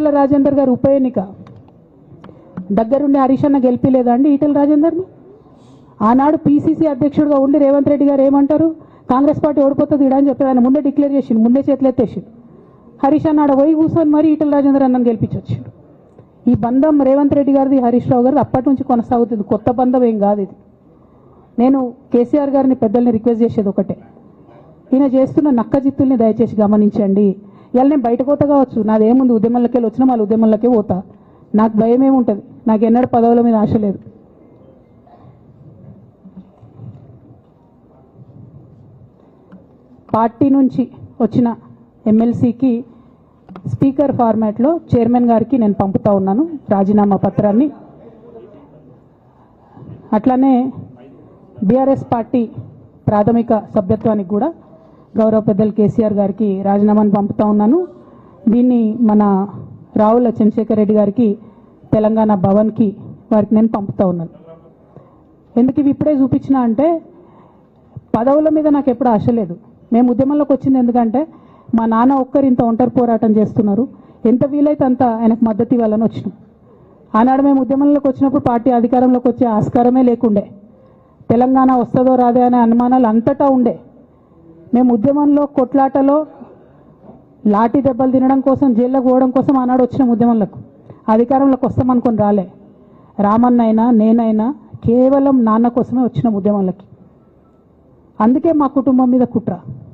ఈటల రాజేందర్ గారు ఉప ఎన్నిక దగ్గరుండి హరీష్ అన్న గెలిపిలేదా అండి ఈటల రాజేందర్ని? ఆనాడు పీసీసీ అధ్యక్షుడిగా ఉండి రేవంత్ రెడ్డి గారు ఏమంటారు, కాంగ్రెస్ పార్టీ ఓడిపోతుంది ఇడా అని చెప్పి ఆయన ముందే డిక్లేర్ చేసిండు, ముందే చేతులు ఎత్తేసిండు. హరీష్ అన్న ఆడ పోయి కూర్చొని మరి ఈటల రాజేందర్ అన్నను గెలిపించొచ్చిండు. ఈ బంధం రేవంత్ రెడ్డి గారిది హరీష్ రావు గారిది అప్పటి నుంచి కొనసాగుతుంది, కొత్త బంధం ఏం కాదు ఇది. నేను కేసీఆర్ గారిని పెద్దల్ని రిక్వెస్ట్ చేసేది ఒకటే, ఈయన చేస్తున్న నక్కజిత్తుల్ని దయచేసి గమనించండి. ఇవాళ నేను బయట పోతా కావచ్చు, నాదేముంది ఉద్యమంలోకి వెళ్ళి వచ్చినా మళ్ళీ ఉద్యమంలోకే పోతా, నాకు భయం ఏముంటుంది, నాకు ఎన్నడూ పదవుల మీద ఆశ లేదు. పార్టీ నుంచి వచ్చిన ఎమ్మెల్సీకి స్పీకర్ ఫార్మాట్లో చైర్మన్ గారికి నేను పంపుతా ఉన్నాను రాజీనామా పత్రాన్ని. అట్లానే బీఆర్ఎస్ పార్టీ ప్రాథమిక సభ్యత్వానికి కూడా గౌరవ పెద్దలు కేసీఆర్ గారికి రాజీనామాను పంపుతా ఉన్నాను. దీన్ని మన రావుల చంద్రశేఖర్ రెడ్డి గారికి తెలంగాణ భవన్కి వారికి నేను పంపుతా ఉన్నాను. ఎందుకు ఇవి ఇప్పుడే చూపించినా అంటే పదవుల మీద నాకు ఎప్పుడు ఆశ లేదు. మేము ఉద్యమంలోకి వచ్చింది ఎందుకంటే మా నాన్న ఒక్కరు ఇంత ఒంటరి పోరాటం చేస్తున్నారు, ఎంత వీలైతే అంత ఆయనకు మద్దతు ఇవ్వాలని వచ్చినాం. ఆనాడు మేము ఉద్యమంలోకి వచ్చినప్పుడు పార్టీ అధికారంలోకి వచ్చే ఆస్కారమే లేకుండే, తెలంగాణ వస్తుందో రాదే అనే అనుమానాలు అంతటా ఉండే. మేము ఉద్యమంలో కొట్లాటలో లాఠీ దెబ్బలు తినడం కోసం జైల్లోకి పోవడం కోసం ఆనాడు వచ్చినాం ఉద్యమంలోకి. అధికారంలోకి వస్తామనుకొని రాలే. రామన్నైనా నేనైనా కేవలం నాన్న కోసమే వచ్చినాం ఉద్యమంలోకి. అందుకే మా కుటుంబం మీద కుట్ర.